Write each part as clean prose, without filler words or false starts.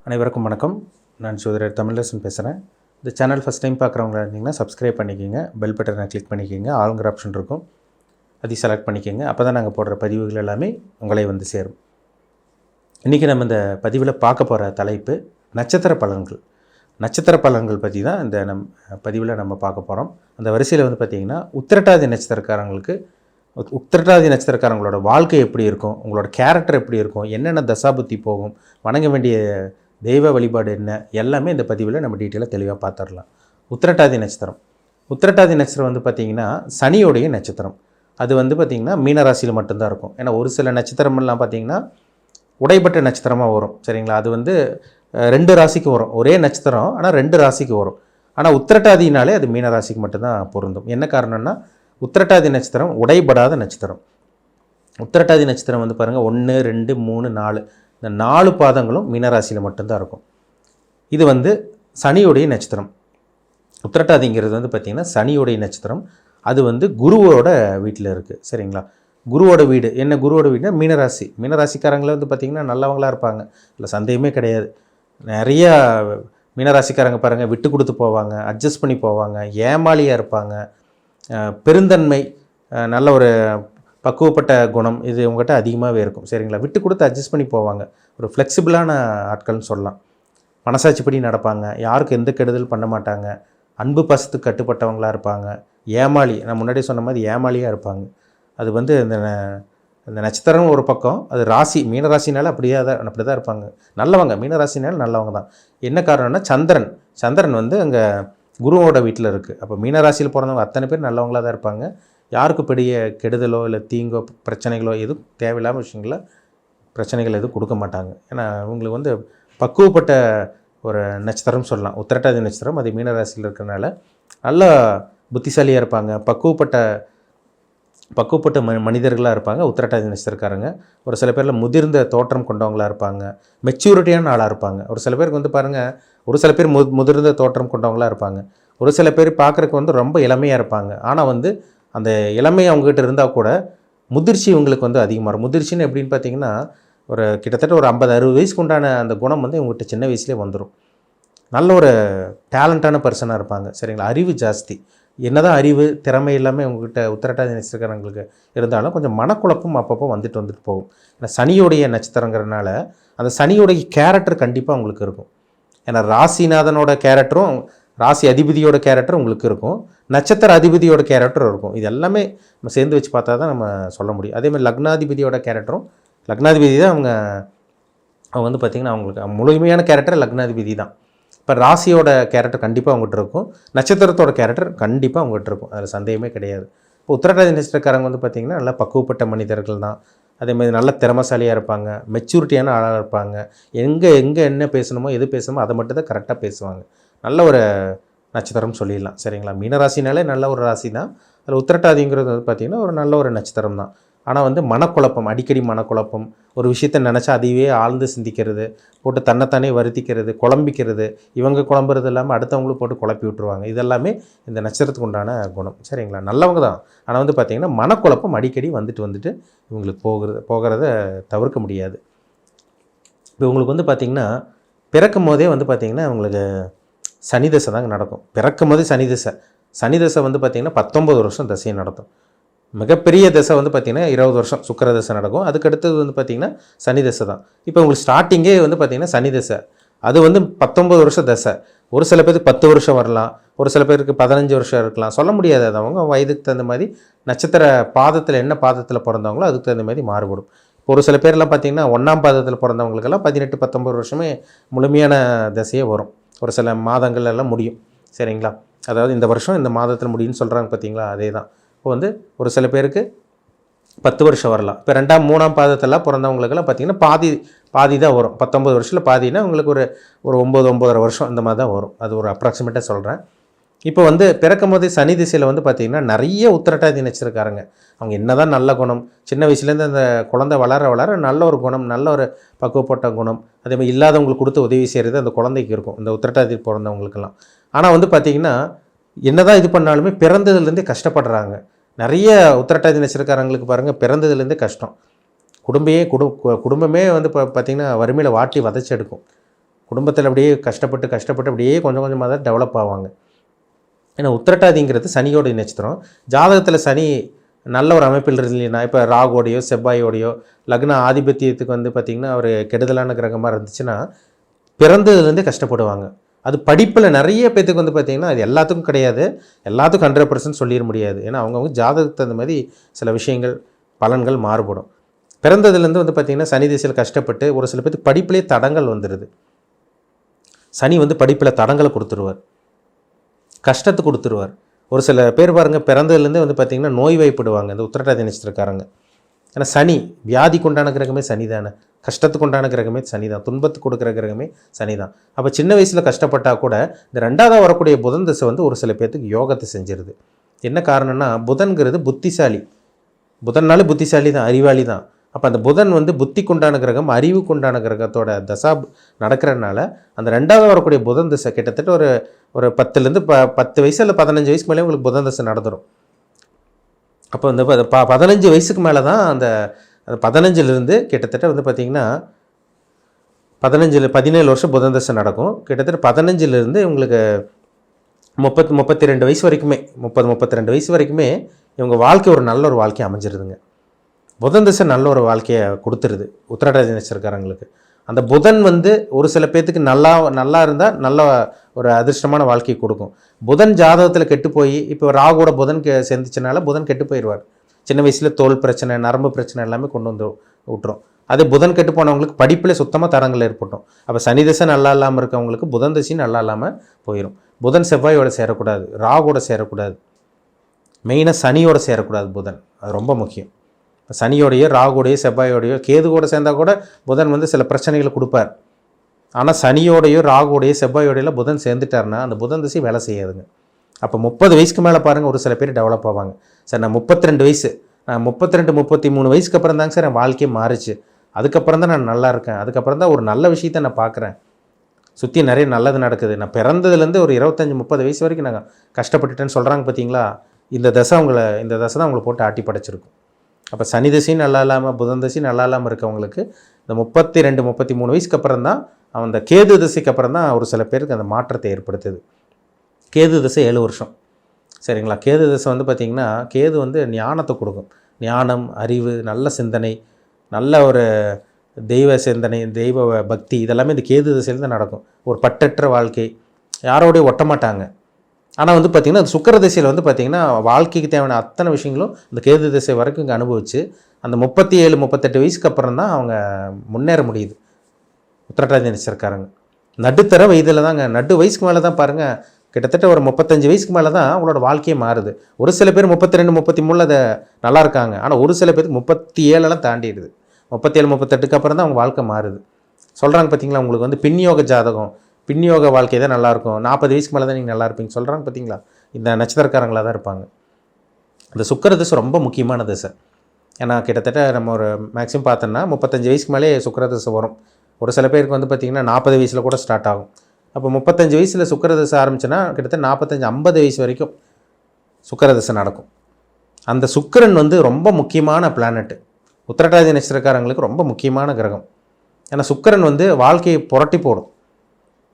அனைவருக்கும் வணக்கம். நான் ஜோதிடர் தமிழரசன் பேசுகிறேன். இந்த சேனல் ஃபஸ்ட் டைம் பார்க்குறவங்களா இருந்தீங்கன்னா சப்ஸ்கிரைப் பண்ணிக்கோங்க, பெல் பட்டனை கிளிக் பண்ணிக்கோங்க, ஆளுங்கிற ஆப்ஷன் இருக்கும், அதை செலக்ட் பண்ணிக்கோங்க. அப்போ தான் நாங்கள் போடுற பதிவுகள் எல்லாமே உங்களை வந்து சேரும். இன்றைக்கி நம்ம இந்த பதிவில் பார்க்க போகிற தலைப்பு நட்சத்திர பலன்கள். நட்சத்திர பலன்கள் பற்றி தான் இந்த பதிவில் நம்ம பார்க்க போகிறோம். அந்த வரிசையில் வந்து பார்த்திங்கன்னா உத்திரட்டாதி நட்சத்திரக்காரங்களோட வாழ்க்கை எப்படி இருக்கும், உங்களோட கேரக்டர் எப்படி இருக்கும், என்னென்ன தசாபுத்தி போகும், வணங்க வேண்டிய தெய்வ வழிபாடு என்ன, எல்லாமே இந்த பதிவில் நம்ம டீட்டெயிலாக தெளிவாக பார்த்துடலாம். உத்திரட்டாதி நட்சத்திரம் வந்து பார்த்திங்கன்னா சனியோடைய நட்சத்திரம். அது வந்து பார்த்திங்கன்னா மீனராசியில் மட்டும்தான் இருக்கும். ஏன்னா ஒரு சில நட்சத்திரமெல்லாம் பார்த்திங்கன்னா உடைப்பட்ட நட்சத்திரமாக வரும், சரிங்களா? அது வந்து 2 ராசிக்கு வரும், ஒரே நட்சத்திரம் ஆனால் 2 ராசிக்கு வரும். ஆனால் உத்திரட்டாதினாலே அது மீனராசிக்கு மட்டும்தான் பொருந்தும். என்ன காரணம்னா உத்திரட்டாதி நட்சத்திரம் உடைபடாத நட்சத்திரம். உத்திரட்டாதி நட்சத்திரம் வந்து பாருங்கள் 1, 2, 3, 4 இந்த 4 பாதங்களும் மீனராசியில் மட்டும்தான் இருக்கும். இது வந்து சனியுடைய நட்சத்திரம். உத்திரட்டாதிங்கிறது வந்து பார்த்திங்கன்னா சனியுடைய நட்சத்திரம். அது வந்து குருவோட வீட்டில் இருக்குது, சரிங்களா? குருவோட வீடு என்ன? குருவோட வீடுனா மீனராசி. மீனராசிக்காரங்களே வந்து பார்த்திங்கன்னா நல்லவங்களாக இருப்பாங்க, இல்லை சந்தேகமே கிடையாது. நிறையா மீனராசிக்காரங்க பாருங்கள் விட்டு கொடுத்து போவாங்க, அட்ஜஸ்ட் பண்ணி போவாங்க, ஏமாளியாக இருப்பாங்க, பெருந்தன்மை, நல்ல ஒரு பக்குவப்பட்ட குணம் இது உங்கள்கிட்ட அதிகமாகவே இருக்கும், சரிங்களா? விட்டு கொடுத்து அட்ஜஸ்ட் பண்ணி போவாங்க. ஒரு ஃப்ளெக்சிபிளான ஆட்கள்னு சொல்லலாம். மனசாட்சிப்படி நடப்பாங்க, யாருக்கும் எந்த கெடுதல் பண்ண மாட்டாங்க, அன்பு பாசத்துக்கு கட்டுப்பட்டவங்களாக இருப்பாங்க. ஏமாளி, நான் முன்னாடியே சொன்ன மாதிரி ஏமாளியாக இருப்பாங்க. அது வந்து இந்த நட்சத்திரம் ஒரு பக்கம், அது ராசி மீனராசினால அப்படி தான் இருப்பாங்க. நல்லவங்க, மீனராசினால நல்லவங்க தான். என்ன காரணம்னா சந்திரன் வந்து அங்கே குருவோட வீட்டில் இருக்குது. அப்போ மீனராசியில் பிறந்தவங்க அத்தனை பேர் நல்லவங்களாக தான் இருப்பாங்க. யாருக்கும் பெரிய கெடுதலோ இல்லை தீங்கோ பிரச்சனைகளோ எதுவும் தேவையில்லாமல் பிரச்சனைகள் எதுவும் கொடுக்க மாட்டாங்க. ஏன்னா இவங்களுக்கு வந்து பக்குவப்பட்ட ஒரு நட்சத்திரம் சொல்லலாம். உத்திரட்டாதி நட்சத்திரம் அது மீனராசியில் இருக்கிறனால நல்லா புத்திசாலியாக இருப்பாங்க, பக்குவப்பட்ட மனிதர்களாக இருப்பாங்க உத்திரட்டாதி நட்சத்திரக்காரங்க. ஒரு சில பேரில் முதிர்ந்த தோற்றம் கொண்டவங்களாக இருப்பாங்க, மெச்சூரிட்டியான ஆளாக இருப்பாங்க. ஒரு சில பேருக்கு வந்து பாருங்கள், ஒரு சில பேர் முதிர்ந்த தோற்றம் கொண்டவங்களாக இருப்பாங்க. ஒரு சில பேர் பார்க்குறக்கு வந்து ரொம்ப இளமையாக இருப்பாங்க. ஆனால் வந்து அந்த இளமை அவங்ககிட்ட இருந்தால் கூட முதிர்ச்சி இவங்களுக்கு வந்து அதிகமாக இருக்கும். முதிர்ச்சின்னு எப்படின்னு பார்த்தீங்கன்னா ஒரு கிட்டத்தட்ட ஒரு 50-60 வயசுக்கு உண்டான அந்த குணம் வந்து இவங்ககிட்ட சின்ன வயசுலேயே வந்துடும். நல்ல ஒரு டேலண்டான பர்சனாக இருப்பாங்க, சரிங்களா? அறிவு ஜாஸ்தி. என்னதான் அறிவு திறமை எல்லாமே உங்கள்கிட்ட உத்திரட்டாதி நட்சத்திரக்காரங்களுக்கு இருந்தாலும் கொஞ்சம் மனக்குழப்பம் அப்பப்போ வந்துட்டு போகும். ஏன்னா சனியோடைய நட்சத்திரங்கிறதுனால அந்த சனியோடைய கேரக்டர் கண்டிப்பாக உங்களுக்கு இருக்கும். ஏன்னா ராசிநாதனோட கேரக்டரும் ராசி அதிபதியோட கேரக்டர் உங்களுக்கு இருக்கும், நட்சத்திர அதிபதியோட கேரக்டரும் இருக்கும். இது எல்லாமே நம்ம சேர்ந்து வச்சு பார்த்தா தான் நம்ம சொல்ல முடியும். அதேமாதிரி லக்னாதிபதியோட கேரக்டரும், லக்னாதிபதி தான் அவங்க வந்து பார்த்திங்கன்னா அவங்களுக்கு முழுமையான கேரக்டர் லக்னாதிபதி தான். இப்போ ராசியோட கேரக்டர் கண்டிப்பாக அவங்ககிட்ட இருக்கும், நட்சத்திரத்தோட கேரக்டர் கண்டிப்பாக அவங்ககிட்ட இருக்கும், அதில் சந்தேகமே கிடையாது. இப்போ உத்திரட்டாதி நட்சத்திரக்காரங்க வந்து பார்த்திங்கன்னா நல்லா பக்குவப்பட்ட மனிதர்கள் தான். அதேமாதிரி நல்ல திறமசாலியாக இருப்பாங்க, மெச்சூரிட்டியான ஆளாக இருப்பாங்க. எங்கே என்ன பேசணுமோ எது பேசணுமோ அதை மட்டும் தான் கரெக்டாக பேசுவாங்க. நல்ல ஒரு நட்சத்திரம் சொல்லிடலாம், சரிங்களா? மீனராசினாலே நல்ல ஒரு ராசி தான். அதில் உத்திரட்டாதிங்கிறது வந்து பார்த்திங்கன்னா ஒரு நல்ல ஒரு நட்சத்திரம் தான். ஆனால் வந்து மனக்குழப்பம், அடிக்கடி மனக்குழப்பம், ஒரு விஷயத்தை நினச்சா அதையே ஆழ்ந்து சிந்திக்கிறது, போட்டு தன்னைத்தானே வருத்திக்கிறது, குழம்பிக்கிறது, இவங்க குழம்புறது இல்லாமல் அடுத்தவங்களும் போட்டு குழப்பி விட்டுருவாங்க. இதெல்லாமே இந்த நட்சத்திரத்துக்கு உண்டான குணம், சரிங்களா? நல்லவங்க தான். ஆனால் வந்து பார்த்திங்கன்னா மனக்குழப்பம் அடிக்கடி வந்துட்டு இவங்களுக்கு போகிறத தவிர்க்க முடியாது. இப்போ இவங்களுக்கு வந்து பார்த்திங்கன்னா பிறக்கும் போதே வந்து பார்த்திங்கன்னா இவங்களுக்கு சனி தசை தாங்க நடக்கும். பிறக்கும் போதே சனி தசை வந்து பார்த்திங்கன்னா 19 வருஷம் தசையை நடத்தும். மிகப்பெரிய தசை வந்து பார்த்திங்கன்னா 20 வருஷம் சுக்கிர தசை நடக்கும். அதுக்கடுத்தது வந்து பார்த்திங்கன்னா சனி தசை தான். இப்போ உங்களுக்கு ஸ்டார்டிங்கே வந்து பார்த்திங்கன்னா சனி தசை, அது வந்து 19 வருஷம் தசை. ஒரு சில பேருக்கு 10 வருஷம் வரலாம், ஒரு சில பேருக்கு 15 வருஷம் இருக்கலாம், சொல்ல முடியாது. அது அவங்க வயதுக்கு தகுந்த மாதிரி நட்சத்திர பாதத்தில் என்ன பாதத்தில் பிறந்தவங்களோ அதுக்கு தகுந்த மாதிரி மாறுபடும். இப்போ ஒரு சில பேர்லாம் பார்த்திங்கன்னா 1ஆம் பாதத்தில் பிறந்தவங்களுக்கெல்லாம் 18-19 வருஷமே முழுமையான தசையே வரும். ஒரு சில மாதங்கள் எல்லாம் முடியும், சரிங்களா? அதாவது இந்த வருஷம் இந்த மாதத்தில் முடியும்னு சொல்கிறாங்க பார்த்தீங்களா, அதே தான். இப்போ வந்து ஒரு சில பேருக்கு 10 வருஷம் வரலாம். இப்போ 2ஆம் 3ஆம் பாதத்தெல்லாம் பிறந்தவங்களுக்கெல்லாம் பார்த்திங்கன்னா பாதி தான் வரும். 19 வருஷத்தில் பாதினா உங்களுக்கு ஒரு 9-9.5 வருஷம் இந்த மாதிரி தான் வரும். அது ஒரு அப்ராக்சிமேட்டாக சொல்கிறேன். இப்போ வந்து பிறக்கும் போதே சனி திசையில் வந்து பார்த்திங்கன்னா நிறைய உத்திரட்டாதி நட்சத்திரக்காரங்க அவங்க என்ன தான் நல்ல குணம், சின்ன வயசுலேருந்து அந்த குழந்தை வளர நல்ல ஒரு குணம், நல்ல ஒரு பக்குவப்பட்ட குணம், அதேமாதிரி இல்லாதவங்களுக்கு கொடுத்து உதவி செய்கிறது அந்த குழந்தைக்கு இருக்கும், இந்த உத்திரட்டாதி பிறந்தவங்களுக்கெல்லாம். ஆனால் வந்து பார்த்திங்கன்னா என்ன தான் இது பண்ணாலுமே பிறந்ததுலேருந்தே கஷ்டப்படுறாங்க. நிறைய உத்திரட்டாதி நட்சத்திரக்காரங்களுக்கு பாருங்கள் பிறந்ததுலேருந்தே கஷ்டம். குடும்பமே வந்து பார்த்திங்கன்னா வறுமையில் வாட்டி வதைச்சி எடுக்கும். குடும்பத்தில் அப்படியே கஷ்டப்பட்டு அப்படியே கொஞ்சம் கொஞ்சமாக தான் டெவலப் ஆவாங்க. ஏன்னா உத்திரட்டாதிங்கிறது சனியோடைய நட்சத்திரம். ஜாதகத்தில் சனி நல்ல ஒரு அமைப்பில் இல்லைன்னா, இப்போ ராகுவோடையோ செவ்வாயோடையோ லக்ன ஆதிபத்தியத்துக்கு வந்து பார்த்திங்கன்னா ஒரு கெடுதலான கிரகமாக இருந்துச்சுன்னா பிறந்ததுலேருந்தே கஷ்டப்படுவாங்க. அது படிப்பில் நிறைய பேத்துக்கு வந்து பார்த்திங்கன்னா அது எல்லாத்துக்கும் கிடையாது, எல்லாத்துக்கும் 100% சொல்லிட முடியாது. ஏன்னா அவங்கவுங்க ஜாதகத்துக்கு அந்த மாதிரி சில விஷயங்கள் பலன்கள் மாறுபடும். பிறந்ததுலேருந்து வந்து பார்த்திங்கன்னா சனி திசையில் கஷ்டப்பட்டு ஒரு சில பேருக்கு படிப்பிலே தடங்கள் வந்துடுது. சனி வந்து படிப்பில் தடங்களை கொடுத்துருவார், கஷ்டத்தை கொடுத்துருவார். ஒரு சில பேர் பாருங்கள் பிறந்ததுலேருந்தே வந்து பார்த்திங்கன்னா நோய் வாய்ப்படுவாங்க இந்த உத்திரட்டாதி நட்சத்திரக்காரங்க. ஏன்னா சனி வியாதிக்கு உண்டான கிரகமே சனி தானே, கஷ்டத்துக்கு உண்டான கிரகமே சனி தான், துன்பத்துக்கு கொடுக்குற கிரகமே சனி தான். அப்போ சின்ன வயசில் கஷ்டப்பட்டால் கூட இந்த 2வது வரக்கூடிய புதன் திசை வந்து ஒரு சில பேர்த்துக்கு யோகத்தை செஞ்சிருது. என்ன காரணம்னா புதன்கிறது புத்திசாலி, புதன்னாலே புத்திசாலி தான், அறிவாளி தான். அப்போ அந்த புதன் வந்து புத்திக்கு உண்டான கிரகம், அறிவுக்கு உண்டான கிரகத்தோட தசா நடக்கிறதுனால அந்த 2வது வரக்கூடிய புதன் திசை கிட்டத்தட்ட ஒரு 10லேருந்து 10 வயசு இல்லை 15 வயசுக்கு மேலே உங்களுக்கு புதன் திசை நடந்துடும். அப்போ இந்த 15 வயசுக்கு மேலே தான் அந்த 15லேருந்து கிட்டத்தட்ட வந்து பார்த்திங்கன்னா 17 வருஷம் புதன் தசை நடக்கும். கிட்டத்தட்ட 15லேருந்து உங்களுக்கு 32 வயசு வரைக்குமே, 32 வயசு வரைக்குமே இவங்க வாழ்க்கை ஒரு நல்ல ஒரு வாழ்க்கையை அமைஞ்சிருதுங்க. புதன் தசை நல்ல ஒரு வாழ்க்கையை கொடுத்துருது உத்திரட்டாதி நட்சத்திரக்காரங்களுக்கு. அந்த புதன் வந்து ஒரு சில பேர்த்துக்கு நல்லா இருந்தால் நல்ல ஒரு அதிர்ஷ்டமான வாழ்க்கையை கொடுக்கும். புதன் ஜாதகத்தில் கெட்டு போய் இப்போ ராகுவோட புதன் சேர்ந்துச்சுனால புதன் கெட்டு போயிடுவார். சின்ன வயசில் தோல் பிரச்சனை, நரம்பு பிரச்சனை எல்லாமே கொண்டு வந்து விட்டுரும். அதே புதன் கெட்டு போனவங்களுக்கு படிப்பில் சுத்தமாக தடங்கள் ஏற்பட்டும். அப்போ சனி தசை நல்லா இல்லாமல் இருக்கவங்களுக்கு புதன் தசையும் நல்லா இல்லாமல் போயிடும். புதன் செவ்வாயோட சேரக்கூடாது, ராகுவோட சேரக்கூடாது, மெயினாக சனியோட சேரக்கூடாது. புதன் அது ரொம்ப முக்கியம். சனியோடைய ராகுடைய செவ்வாயோடையோ கேது கூட சேர்ந்தால் கூட புதன் வந்து சில பிரச்சனைகளை கொடுப்பார். ஆனால் சனியோடையோ ராகுடைய செவ்வாயோடையெல்லாம் புதன் சேர்ந்துட்டார்னா அந்த புதன் திசை வேலை செய்யாதுங்க. அப்போ 30 வயசுக்கு மேலே பாருங்கள் ஒரு சில பேர் டெவலப் ஆவாங்க. சார் நான் 32 வயசு, நான் 32 33 வயசுக்கு அப்புறம் தாங்க சார் என் வாழ்க்கையை மாறிச்சு, அதுக்கப்புறம் தான் நான் நல்லா இருக்கேன், அதுக்கப்புறம் தான் ஒரு நல்ல விஷயத்தை நான் பார்க்குறேன், சுற்றி நிறைய நல்லது நடக்குது, நான் பிறந்ததுலேருந்து ஒரு 25-30 வயசு வரைக்கும் நான் கஷ்டப்பட்டுட்டேன்னு சொல்கிறாங்க பார்த்தீங்களா, இந்த தசை தான் உங்களை போட்டு ஆட்டி படைச்சிருக்கும். அப்போ சனி தசையும் நல்லா இல்லாமல் புதன் தசையும் நல்லா இல்லாமல் இருக்கவங்களுக்கு இந்த 32-33 வயசுக்கு அப்புறம் தான் அந்த கேது திசைக்கு அப்புறம் தான் ஒரு சில பேருக்கு அந்த மாற்றத்தை ஏற்படுத்துது. கேது திசை 7 வருஷம் சரிங்களா. கேது திசை வந்து பார்த்திங்கன்னா கேது வந்து ஞானத்தை கொடுக்கும், ஞானம், அறிவு, நல்ல சிந்தனை, நல்ல ஒரு தெய்வ சிந்தனை, தெய்வ பக்தி, இதெல்லாமே இந்த கேது திசையில் தான் நடக்கும். ஒரு பற்றற்ற வாழ்க்கை, யாரோடய ஒட்ட மாட்டாங்க. ஆனால் வந்து பார்த்திங்கன்னா அந்த சுக்கிர திசையில் வந்து பார்த்திங்கன்னா வாழ்க்கைக்கு தேவையான அத்தனை விஷயங்களும் இந்த கேது திசை வரைக்கும் இங்கே அனுபவித்து அந்த 37-38 வயசுக்கு அப்புறம் தான் அவங்க முன்னேற முடியுது. உத்திரட்டாதி நட்சத்திரக்காரங்க நடுத்தர வயதில் தாங்க, நடு வயசுக்கு மேலே தான் பாருங்கள், கிட்டத்தட்ட ஒரு 35 வயசுக்கு மேலே தான் அவங்களோட வாழ்க்கையே மாறுது. ஒரு சில பேர் 32-33 அதை நல்லா இருக்காங்க, ஆனால் ஒரு சில பேருக்கு 37 தாண்டிடுது. 37-38க்கு அப்புறம் தான் அவங்க வாழ்க்கை மாறுது. சொல்கிறாங்க பார்த்தீங்களா, உங்களுக்கு வந்து பின்யோக ஜாதகம், பின்யோக வாழ்க்கை தான் நல்லாயிருக்கும், 40 வயசுக்கு மேலே தான் நீங்கள் நல்லா இருப்பீங்க சொல்கிறாங்க பார்த்தீங்களா, இந்த நட்சத்திரக்காரங்களாக தான் இருப்பாங்க. இந்த சுக்கிர திசை ரொம்ப முக்கியமான திசை. ஏன்னா கிட்டத்தட்ட நம்ம ஒரு மேக்ஸிமம் பார்த்தோன்னா 35 வயசுக்கு மேலே சுக்கிர திசை வரும். ஒரு சில பேருக்கு வந்து பார்த்திங்கன்னா 40 வயசில் கூட ஸ்டார்ட் ஆகும். அப்போ 35 வயசில் சுக்கிர திசை ஆரம்பிச்சுன்னா கிட்டத்தட்ட 45-50 வயசு வரைக்கும் சுக்கிர திசை நடக்கும். அந்த சுக்கிரன் வந்து ரொம்ப முக்கியமான பிளானட்டு, உத்திரட்டாதி நட்சத்திரக்காரங்களுக்கு ரொம்ப முக்கியமான கிரகம். ஏன்னா சுக்கிரன் வந்து வாழ்க்கையை புரட்டி போடும்.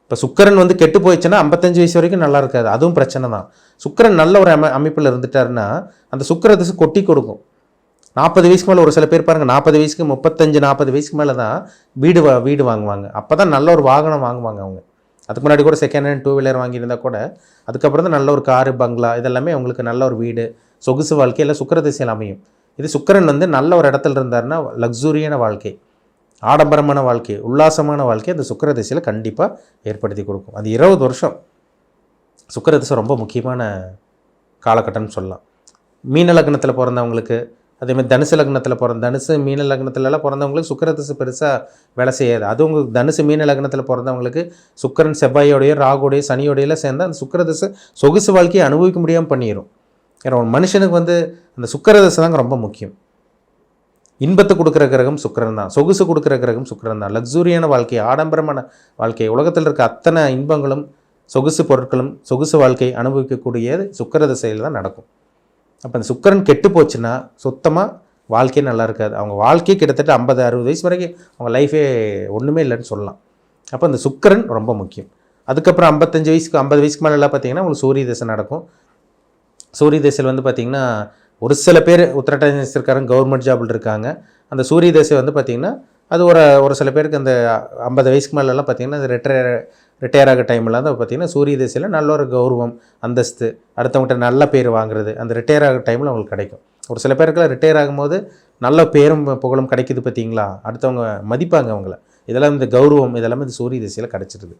இப்போ சுக்கிரன் வந்து கெட்டு போயிடுச்சுன்னா 55 வயசு வரைக்கும் நல்லா இருக்காது, அதுவும் பிரச்சனை தான். சுக்கிரன் நல்ல ஒரு அமைப்பில் இருந்துட்டாருன்னா அந்த சுக்கிர திசை கொட்டி கொடுக்கும். 40 வயசுக்கு மேலே ஒரு சில பேர் பாருங்கள் 40 வயசுக்கு 35-40 வயசுக்கு மேலே தான் வீடு வாங்குவாங்க. அப்போ தான் நல்ல ஒரு வாகனம் வாங்குவாங்க அவங்க. அதுக்கு முன்னாடி கூட செகண்ட் ஹேண்ட் 2 வீலர் வாங்கியிருந்தால் கூட அதுக்கப்புறம் தான் நல்ல ஒரு காரு, பங்களா, இதெல்லாமே அவங்களுக்கு நல்ல ஒரு வீடு, சொகுசு வாழ்க்கையில் சுக்கிர திசையில் அமையும். இது சுக்கிரன் வந்து நல்ல ஒரு இடத்துல இருந்தாருன்னா லக்ஸூரியான வாழ்க்கை, ஆடம்பரமான வாழ்க்கை, உல்லாசமான வாழ்க்கை அந்த சுக்கிர திசையில் கண்டிப்பாக ஏற்படுத்தி கொடுக்கும். அது 20 வருஷம் சுக்கிர திசை ரொம்ப முக்கியமான காலகட்டம்னு சொல்லலாம். மீன லக்னத்தில் பிறந்தவங்களுக்கு, அதேமாதிரி தனுசு லக்னத்தில் தனுசு மீன லக்னத்திலலாம் பிறந்தவங்களுக்கு சுக்கிர திசை பெருசாக வேலை செய்யாது. அது உங்களுக்கு தனுசு மீன லக்னத்தில் பிறந்தவங்களுக்கு சுக்கிரன் செவ்வாயோடைய ராகுடைய சனியோடையெல்லாம் சேர்ந்தால் அந்த சுக்கிர திசை சொகுசு வாழ்க்கையை அனுபவிக்க முடியாமல் பண்ணிடும். ஏன்னா ஒரு மனுஷனுக்கு வந்து அந்த சுக்கிர திசை தாங்க ரொம்ப முக்கியம். இன்பத்தை கொடுக்குற கிரகம் சுக்கிரன் தான், சொகுசு கொடுக்குற கிரகம் சுக்கிரன் தான். லக்ஸூரியான வாழ்க்கை, ஆடம்பரமான வாழ்க்கை, உலகத்தில் இருக்க அத்தனை இன்பங்களும் சொகுசு பொருட்களும் சொகுசு வாழ்க்கை அனுபவிக்கக்கூடியது சுக்கிர திசையில் தான் நடக்கும். அப்போ அந்த சுக்கிரன் கெட்டு போச்சுன்னா சுத்தமாக வாழ்க்கையே நல்லா இருக்காது. அவங்க வாழ்க்கையே கிட்டத்தட்ட 50-60 வயசு வரைக்கும் அவங்க லைஃபே ஒன்றுமே இல்லைன்னு சொல்லலாம். அப்போ இந்த சுக்கிரன் ரொம்ப முக்கியம். அதுக்கப்புறம் 50 வயசுக்கு மேலெல்லாம் பார்த்தீங்கன்னா உங்களுக்கு சூரிய தசை நடக்கும். சூரிய தசையில் வந்து பார்த்திங்கன்னா ஒரு சில பேர் உத்திரட்டாதி நட்சத்திரக்காரங்க கவர்மெண்ட் ஜாபில் இருக்காங்க. அந்த சூரிய தசை வந்து பார்த்திங்கன்னா அது ஒரு சில பேருக்கு அந்த 50 வயசுக்கு மேலெல்லாம் பார்த்திங்கன்னா அது ரிட்டையர் ஆக டைம்லாம் தான் பார்த்திங்கன்னா சூரிய தசையில் நல்ல ஒரு கௌரவம், அந்தஸ்து, அடுத்தவங்கள்ட்ட நல்ல பேர் வாங்குறது அந்த ரிட்டையர் ஆகிற டைமில் அவங்களுக்கு கிடைக்கும். ஒரு சில பேருக்குலாம் ரிட்டையர் ஆகும்போது நல்ல பேரும் புகழும் கிடைக்குது பார்த்தீங்களா, அடுத்தவங்க மதிப்பாங்க அவங்கள. இதெல்லாம் இந்த கௌரவம் இதெல்லாமே இந்த சூரிய திசையில் கிடச்சிடுது.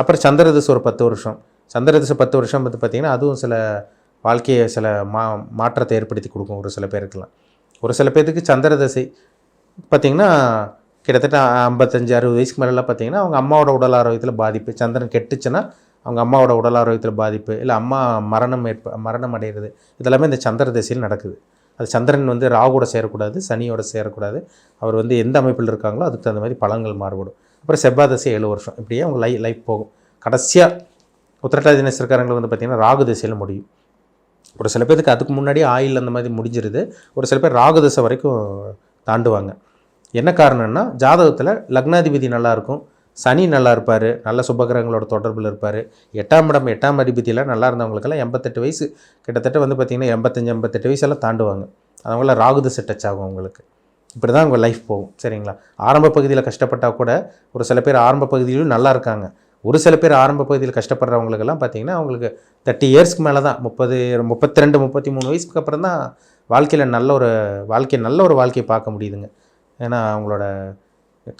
அப்புறம் சந்திர திசை ஒரு 10 வருஷம். சந்திர திசை 10 வருஷம் வந்து பார்த்திங்கன்னா அதுவும் சில வாழ்க்கையை சில மாற்றத்தை ஏற்படுத்தி கொடுக்கும் ஒரு சில பேருக்குலாம். ஒரு சில பேருக்கு சந்திர திசை பார்த்திங்கன்னா கிட்டத்தட்ட 55-60 வயசுக்கு மேலெல்லாம் பார்த்திங்கன்னா அவங்க அம்மாவோட உடல் ஆரோக்கியத்தில் பாதிப்பு. சந்திரன் கெட்டுச்சுன்னா அவங்க அம்மாவோட உடல் ஆரோக்கியத்தில் பாதிப்பு, இல்லை அம்மா மரணம் அடைகிறது, இதெல்லாமே இந்த சந்திர திசையில் நடக்குது. அது சந்திரன் வந்து ராகுவோட சேரக்கூடாது, சனியோட சேரக்கூடாது. அவர் வந்து எந்த அமைப்பில் இருக்காங்களோ அதுக்கு தகுந்த மாதிரி பலன்கள் மாறுபடும். அப்புறம் செவ்வாய் தசை 7 வருஷம். இப்படியே அவங்க லைஃப் போகும். கடைசியாக உத்திரட்டாதி நட்சத்திரக்காரங்களுக்கு வந்து பார்த்திங்கன்னா ராகு திசையில் முடியும். ஒரு சில பேருக்கு அதுக்கு முன்னாடி ஆயில் அந்த மாதிரி முடிஞ்சிருது. ஒரு சில பேர் ராகு திசை வரைக்கும் தாண்டுவாங்க. என்ன காரணம்னா ஜாதகத்தில் லக்னாதிபதி நல்லாயிருக்கும், சனி நல்லா இருப்பார், நல்ல சுபகிரகங்களோட தொடர்பில் இருப்பார். 8ஆம் அதிபதியெல்லாம் நல்லா இருந்தவங்களுக்கெல்லாம் 88 வயசு கிட்டத்தட்ட வந்து பார்த்திங்கன்னா 85-88 வயசெல்லாம் தாண்டுவாங்க. அவங்கள ராகு திசை டச் ஆகும் அவங்களுக்கு. இப்படி தான் அவங்க லைஃப் போகும். சரிங்களா? ஆரம்ப பகுதியில் கஷ்டப்பட்டால் கூட ஒரு சில பேர் ஆரம்ப பகுதியிலும் நல்லா இருக்காங்க. ஒரு சில பேர் ஆரம்ப பகுதியில் கஷ்டப்படுறவங்களுக்கெல்லாம் பார்த்திங்கன்னா அவங்களுக்கு 30 இயர்ஸ்க்கு மேலே தான் 30, 32, 33 வயசுக்கு அப்புறம் தான் வாழ்க்கையில் நல்ல ஒரு வாழ்க்கையை பார்க்க முடியுதுங்க. ஏன்னா அவங்களோட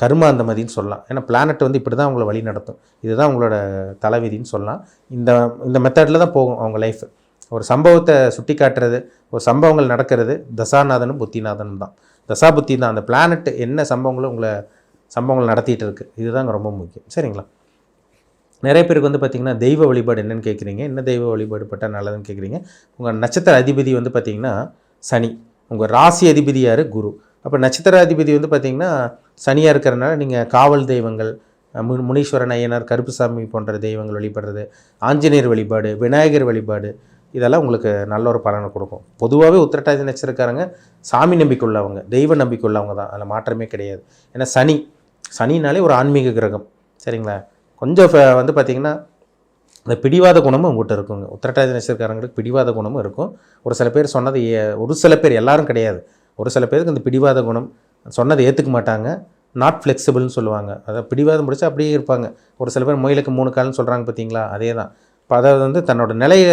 கர்மா அந்த மாதிரின்னு சொல்லலாம். ஏன்னா பிளானட் வந்து இப்படி தான் அவங்கள வழி நடத்தும். இதுதான் அவங்களோட தலைவிதின்னு சொல்லலாம். இந்த மெத்தடில் தான் போகும் அவங்க லைஃப். ஒரு சம்பவத்தை சுட்டி காட்டுறது, ஒரு சம்பவங்கள் நடக்கிறது தசாநாதனும் புத்திநாதனும் தான். தசா புத்தி தான். அந்த பிளானட் என்ன சம்பவங்கள் நடத்திட்டு இருக்குது, இதுதாங்க ரொம்ப முக்கியம். சரிங்களா? நிறைய பேருக்கு வந்து பார்த்திங்கன்னா தெய்வ வழிபாடு என்னென்னு கேட்குறீங்க. என்ன தெய்வ வழிபாடு பட்டால் நல்லதுன்னு கேட்குறீங்க. உங்கள் நட்சத்திர அதிபதி வந்து பார்த்திங்கன்னா சனி, உங்கள் ராசி அதிபதி யார்? குரு. அப்போ நட்சத்திர அதிபதி வந்து பார்த்திங்கன்னா சனியாக இருக்கிறனால நீங்கள் காவல் தெய்வங்கள், முனீஸ்வரன், ஐயனார், கருப்புசாமி போன்ற தெய்வங்கள் வழிபடுறது, ஆஞ்சநேயர் வழிபாடு, விநாயகர் வழிபாடு, இதெல்லாம் உங்களுக்கு நல்ல ஒரு பலனை கொடுக்கும். பொதுவாகவே உத்திரட்டாதி நட்சத்திரக்காரங்க சாமி நம்பிக்கை உள்ளவங்க, தெய்வ நம்பிக்கை உள்ளவங்க தான். அதில் மாற்றமே கிடையாது. ஏன்னா சனினாலே ஒரு ஆன்மீக கிரகம். சரிங்களா? கொஞ்சம் வந்து பார்த்திங்கன்னா அந்த பிடிவாத குணமும் உங்கள்கிட்ட இருக்குங்க. உத்திரட்டாதி நட்சத்திரக்காரங்களுக்கு பிடிவாத குணமும் இருக்கும். ஒரு சில பேர் சொன்னது ஒரு சில பேர், எல்லாரும் கிடையாது, ஒரு சில பேருக்கு இந்த பிடிவாத குணம் சொன்னதை ஏற்றுக்க மாட்டாங்க. நாட் ஃப்ளெக்சிபிள்னு சொல்லுவாங்க. அதாவது பிடிவாதம் முடிச்சா அப்படியே இருப்பாங்க. ஒரு சில பேர் முயலுக்கு 3 கால்னு சொல்கிறாங்க பார்த்தீங்களா, அதே தான். இப்போ அதாவது வந்து தன்னோட நிலையை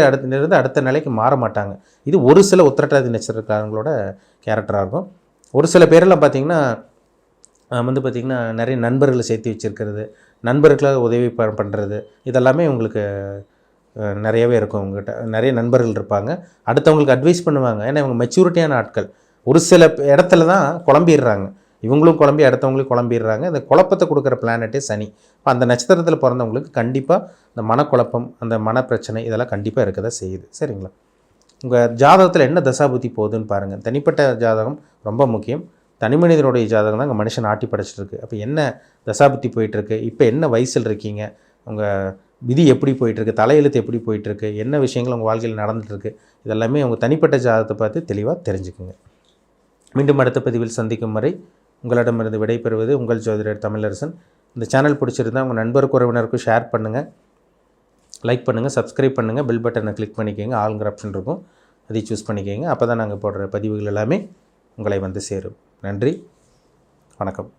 அடுத்த நிலைக்கு மாற மாட்டாங்க. இது ஒரு சில உத்திரட்டாதி நட்சத்திரக்காரங்களோட கேரக்டராக இருக்கும். ஒரு சில பேரெல்லாம் பார்த்திங்கன்னா வந்து பார்த்திங்கன்னா நிறைய நண்பர்களை சேர்த்து வச்சுருக்கிறது, நண்பர்களாக உதவி பண்ணுறது, இதெல்லாமே உங்களுக்கு நிறையவே இருக்கும். உங்கள்கிட்ட நிறைய நண்பர்கள் இருப்பாங்க, அடுத்தவங்களுக்கு அட்வைஸ் பண்ணுவாங்க. ஏன்னா இவங்க மெச்சூரிட்டியான ஆட்கள். ஒரு சில இடத்துல தான் குழம்பிடுறாங்க, இவங்களும் குழம்பி அடுத்தவங்களும் குழம்பிடுறாங்க. இந்த குழப்பத்தை கொடுக்குற பிளானட்டே சனி. இப்போ அந்த நட்சத்திரத்தில் பிறந்தவங்களுக்கு கண்டிப்பாக இந்த மனக்குழப்பம், அந்த மனப்பிரச்சனை இதெல்லாம் கண்டிப்பாக இருக்க தான் செய்யுது. சரிங்களா? உங்கள் ஜாதகத்தில் என்ன தசாபுத்தி போகுதுன்னு பாருங்கள். தனிப்பட்ட ஜாதகம் ரொம்ப முக்கியம். தனி மனிதனுடைய ஜாதகம் தான் இங்கே மனுஷன் ஆட்டி படைச்சிட்ருக்கு. அப்போ என்ன தசாபுத்தி போயிட்டுருக்கு, இப்போ என்ன வயசில் இருக்கீங்க, உங்கள் விதி எப்படி போயிட்டுருக்கு, தலையெழுத்து எப்படி போயிட்டுருக்கு, என்ன விஷயங்கள் உங்கள் வாழ்க்கையில் நடந்துகிட்ருக்கு, இதெல்லாமே உங்கள் தனிப்பட்ட ஜாதகத்தை பார்த்து தெளிவாக தெரிஞ்சுக்குங்க. மீண்டும் அடுத்த பதிவில் சந்திக்கும் வரை உங்களிடமிருந்து விடைபெறுவது உங்கள் ஜோதிடர் தமிழரசன். இந்த சேனல் பிடிச்சிருந்தால் உங்கள் நண்பருக்கு உறவினருக்கும் ஷேர் பண்ணுங்கள், லைக் பண்ணுங்கள், சப்ஸ்கிரைப் பண்ணுங்கள், பெல் பட்டனை கிளிக் பண்ணிக்கோங்க. ஆளுங்கிற ஆப்ஷன் இருக்கும், அதை சூஸ் பண்ணிக்கோங்க. அப்போ தான் நாங்கள் போடுற பதிவுகள் எல்லாமே உங்களை வந்து சேரும். நன்றி, வணக்கம்.